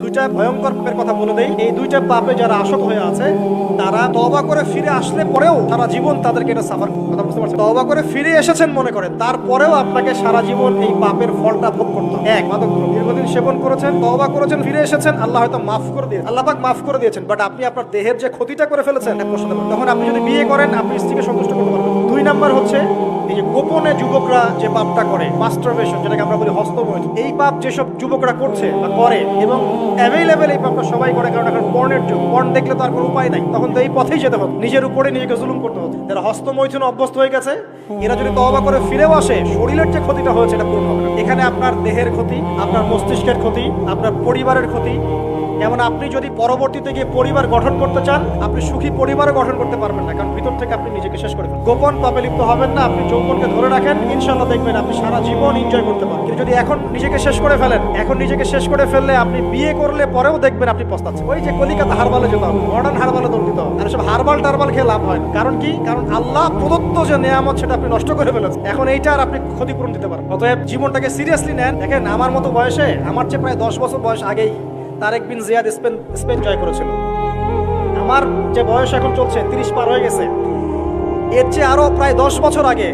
দুইটা ভয়ঙ্কর পাপের কথা বলে দেই। এই দুইটা পাপে যারা আসক্ত হয়ে আছে তারা তওবা করে ফিরে আসলে পরেও সারা জীবন তাদেরকে এটা সাফার, কথা বুঝতে পারছেন? তওবা করে ফিরে এসেছেন মনে করেন, তারপরেও আপনাকে সারা জীবন এই পাপের ফলটা ভোগ করতে হবে। এক, মাদক দ্রব্য দীর্ঘদিন সেবন করেছেন, তওবা করেছেন, ফিরে এসেছেন, আল্লাহ হয়তো মাফ করে দিয়েছেন, আল্লাহ পাক মাফ করে দিয়েছেন, বাট আপনি আপনার দেহের যে ক্ষতিটা করে ফেলেছেন তখন আপনি যদি বিয়ে করেন আপনি স্ত্রীকে সন্তুষ্ট করতে পারবেন। দুই নাম্বার হচ্ছে এই যে গোপনে যুবকরা যে পাপটা করে, মাস্টারবেশন, যেটাকে আমরা বলি হস্তমৈথুন, এই পাপ যেসব যুবকরা করছে বা করে এবং অ্যাভেলেবেল এই পাপটা সবাই করে, কারণ এখন পর্নের যুগ, পর্ন দেখলে তো আর কোনো উপায় নাই, তখন তো এই পথেই যেতে হতো, নিজের উপরে নিজেকে জুলুম করতে হতো। যারা হস্তমৈথুন অভ্যস্ত হয়ে গেছে এরা যদি তওবা করে ফিরেও আসে, শরীরের যে ক্ষতিটা হয়েছে এটা পূরণ হবে না। এখানে আপনার দেহের ক্ষতি, আপনার মস্তিষ্কের ক্ষতি, আপনার পরিবারের ক্ষতি। যেমন আপনি যদি পরবর্তীতে গিয়ে পরিবার গঠন করতে চান, আপনি সুখী পরিবারও গঠন করতে পারবেন না, কারণ ভিতর থেকে আপনি নিজেকে শেষ করে ফেলেন। গোপন পাপে লিপ্ত হবেন না, আপনি যৌবনকে ধরে রাখেন, ইনশাআল্লাহ দেখবেন আপনি সারা জীবন এনজয় করতে পারবেন। কিন্তু যদি এখন নিজেকে শেষ করে ফেলেন, এখন নিজেকে শেষ করে ফেললে আপনি বিয়ে করলে পরেও দেখবেন আপনি পস্তাচ্ছেন। ওই যে কলিকাতা হারবালে যেতে হবে, মডার্ন হারবালে দৌড় দিতে হবে, আর সব হারবাল টারবাল খেয়ে লাভ হয়। কারণ কি? কারণ আল্লাহ প্রদত্ত যে নেয়ামত সেটা আপনি নষ্ট করে ফেলেছেন, এখন এইটা আর আপনি ক্ষতিপূরণ দিতে পারেন। অতএব জীবনটাকে সিরিয়াসলি নেন। দেখেন আমার মতো বয়সে, আমার চেয়ে প্রায় 10 বছর বয়স আগেই তারেক বিন জিয়াদ স্পেন জয় করেছিল। আমার যে বয়স এখন চলছে 30 পার হয়ে গেছে, এর চেয়ে আরো প্রায় 10 বছর আগে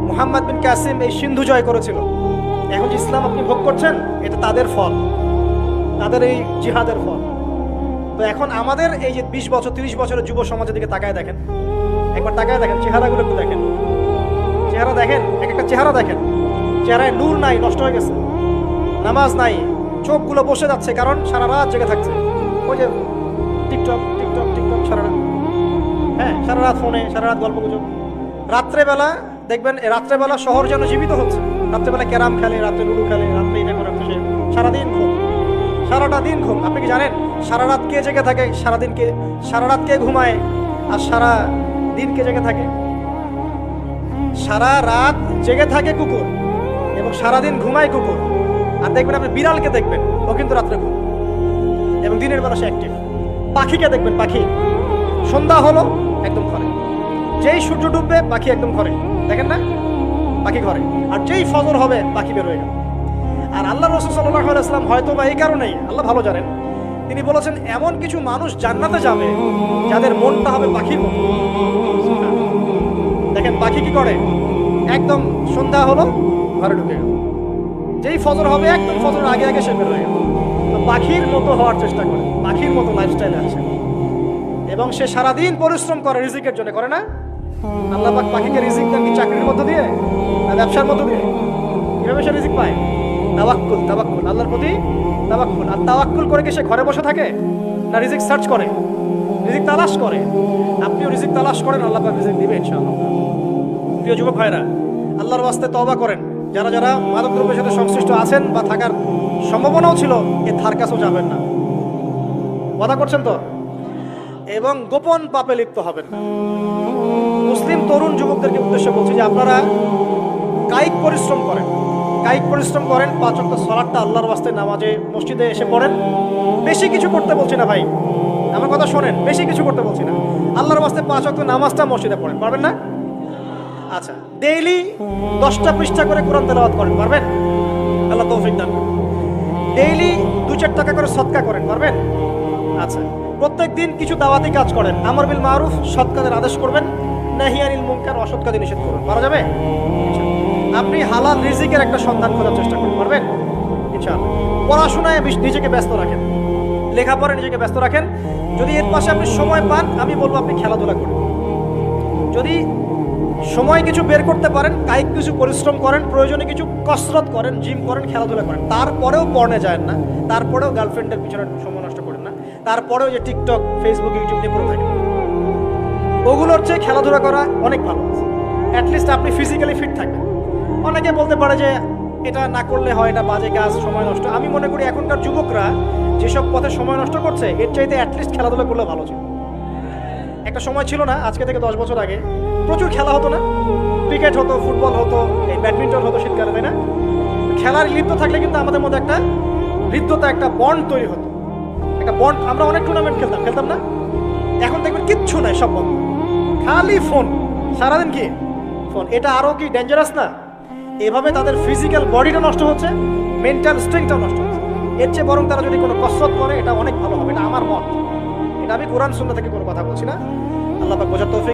মুহাম্মদ বিন কাসিম এই সিন্ধু জয় করেছিল। এখন যে ইসলাম আপনি ভোগ করছেন এটা তাদের ফল, তাদের এই জিহাদের ফল। তো এখন আমাদের এই যে 20 বছর 30 বছরের যুব সমাজের দিকে তাকায় দেখেন, একবার তাকায় দেখেন, চেহারাগুলো একটু দেখেন, চেহারা দেখেন, এক একটা চেহারা দেখেন, চেহারায় নূর নাই, নষ্ট হয়ে গেছে, নামাজ নাই, চোখগুলো বসে যাচ্ছে, কারণ সারা রাত জেগে থাকছে। ওই যে টিকটক টিকটক টিকটক সারা রাত, হ্যাঁ সারা রাত ফোনে, সারা রাত গল্প গুজব। রাত্রেবেলা দেখবেন, রাত্রেবেলা শহর যেন জীবিত হচ্ছে, রাত্রেবেলা ক্যারাম খেলে, রাত্রে লুডু খেলে, রাত্রে এটা করে, সারাদিন ঘুম, সারাটা দিন ঘুম। আপনি কি জানেন সারা রাত কে জেগে থাকে, সারা রাত কে ঘুমায়, আর সারা দিন কে জেগে থাকে? সারা রাত জেগে থাকে কুকুর এবং সারাদিন ঘুমায় কুকুর। আর দেখবেন আপনি বিড়ালকে দেখবেন, ও কিন্তু রাত্রে ঘুম এবং দিনের বেলা সে অ্যাক্টিভ। পাখিকে দেখবেন, পাখি সন্ধ্যা হলো একদম ঘরে, যেই সূর্য ডুববে পাখি একদম ঘরে, দেখেন না? পাখি ঘরে। আর যেই ফজর হবে পাখি বের হয়ে গেল। আর আল্লাহ রাসূল সাল্লাল্লাহু আলাইহি ওয়াসাল্লাম হয়তো বা এই কারণেই, আল্লাহ ভালো জানেন, তিনি বলেছেন এমন কিছু মানুষ জান্নাতে যাবে যাদের মনটা হবে পাখির মতো। দেখেন পাখি কি করে, একদম সন্ধ্যা হলো ঘরে ঢুকে গেল, যেই ফজর হবে একদম ফজরের আগে আগে সে বের হয়ে গেল। তো পাখির মতো হওয়ার চেষ্টা করে, পাখির মতো লাইফস্টাইলে আছে, এবং সে সারাদিন পরিশ্রম করে রিজিকের জন্য, করে না? আল্লাহ পাক পাখিকে রিজিক দেন কি চাকরির মধ্য দিয়ে না ব্যবসার মধ্য দিয়ে? কিভাবে সে রিজিক পায়? তাওয়াক্কুল, তাওয়াক্কুল, আল্লাহর প্রতি তাওয়াক্কুল। আর তাওয়াক্কুল করে কি সে ঘরে বসে থাকে, না রিজিক সার্চ করে, রিজিক তালাশ করে? আপনিও রিজিক তালাশ করেন, আল্লাহ পাক রিজিক দিবে ইনশাআল্লাহ। প্রিয় যুবক ভাইরা, আল্লাহর ওয়াস্তে তওবা করেন। যারা যারা মাদকদ্রব্যের সাথে সংশ্লিষ্ট আছেন বা থাকার সম্ভাবনাও ছিল, এর ধার কাছেও যাবেন না, ওয়াদা করছেন তো? এবং গোপন পাপে লিপ্ত হবেন না। মুসলিম তরুণ যুবকদেরকে উদ্দেশ্য বলছি যে আপনারা কায়িক পরিশ্রম করেন, কায়িক পরিশ্রম করেন, 5 ওয়াক্ত সালাতটা আল্লাহর ওয়াস্তে নামাজে মসজিদে এসে পড়েন। বেশি কিছু করতে বলছি না ভাই, আমার কথা শোনেন, বেশি কিছু করতে বলছি না, আল্লাহর ওয়াস্তে 5 ওয়াক্ত নামাজটা মসজিদে পড়েন, পারবেন না? আচ্ছা, ডেইলি 10টা পৃষ্ঠা করে কোরআন তেলাওয়াত করেন, পারবেন? আল্লাহ তৌফিক দান করুন। ডেইলি 2-4 টাকা করে সদকা করেন, পারবেন? আচ্ছা, প্রত্যেক দিন কিছু দাওয়াতি কাজ করেন, আমর বিল মারুফ, সৎ কাজের আদেশ করবেন, নাহি আনিল মুনকার, অসৎ কাজে নিষেধ করবেন, পারা যাবে? আপনি হালাল রিজিকের একটা সন্ধান করার চেষ্টা করুন, পারবেন ইনশাআল্লাহ। পড়াশোনায় নিজেকে ব্যস্ত রাখেন, লেখাপড়ায় নিজেকে ব্যস্ত রাখেন। যদি এর পাশে আপনি সময় পান, আমি বলবো আপনি খেলাধুলা করুন। যদি সময় কিছু বের করতে পারেন, কায়িক কিছু পরিশ্রম করেন, প্রয়োজনে কিছু কসরত করেন, জিম করেন, খেলাধুলা করেন, তারপরেও পড়নে যায় না, তারপরেও গার্লফ্রেন্ডের পিছনে সময় নষ্ট করেন না, তারপরেও যে টিকটক, ফেসবুক, ইউটিউব নিয়ে পড়ে থাকেন, ওগুলোর চেয়ে খেলাধুলা করা অনেক ভালো। অ্যাটলিস্ট আপনি ফিজিক্যালি ফিট থাকবেন। অনেকে বলতে পারে যে এটা না করলে হয়, এটা বাজে কাজ, সময় নষ্ট। আমি মনে করি এখনকার যুবকরা যেসব পথে সময় নষ্ট করছে, এর চাইতে অ্যাটলিস্ট খেলাধুলা করলে ভালো ছিল। একটা সময় ছিল না, আজকে থেকে 10 বছর আগে প্রচুর খেলা হতো না? ক্রিকেট হতো, ফুটবল হতো, এই ব্যাডমিন্টন হতো শীতকালে, তাই না? খেলার লিপ্ত থাকলে কিন্তু আমাদের মধ্যে একটা হৃদ্যতা, একটা বন্ড তৈরি হতো, একটা বন্ড। আমরা অনেক টুর্নামেন্ট খেলতাম না? এখন দেখবেন কিচ্ছু নাই, সব বন্ধ, খালি ফোন, সারাদিন কি ফোন। এটা আরও কি ডেঞ্জারাস না? এভাবে তাদের ফিজিক্যাল বডিটা নষ্ট হচ্ছে, মেন্টাল স্ট্রেংথটাও নষ্ট হচ্ছে। এর চেয়ে বরং তারা যদি কোনো কসরত অনেক ভালো হবে। এটা আমার মত, এটা আমি কোরআন সুন্নাহ থেকে কোনো কথা বলছি না। আল্লাহ পাক বোঝার তৌফিক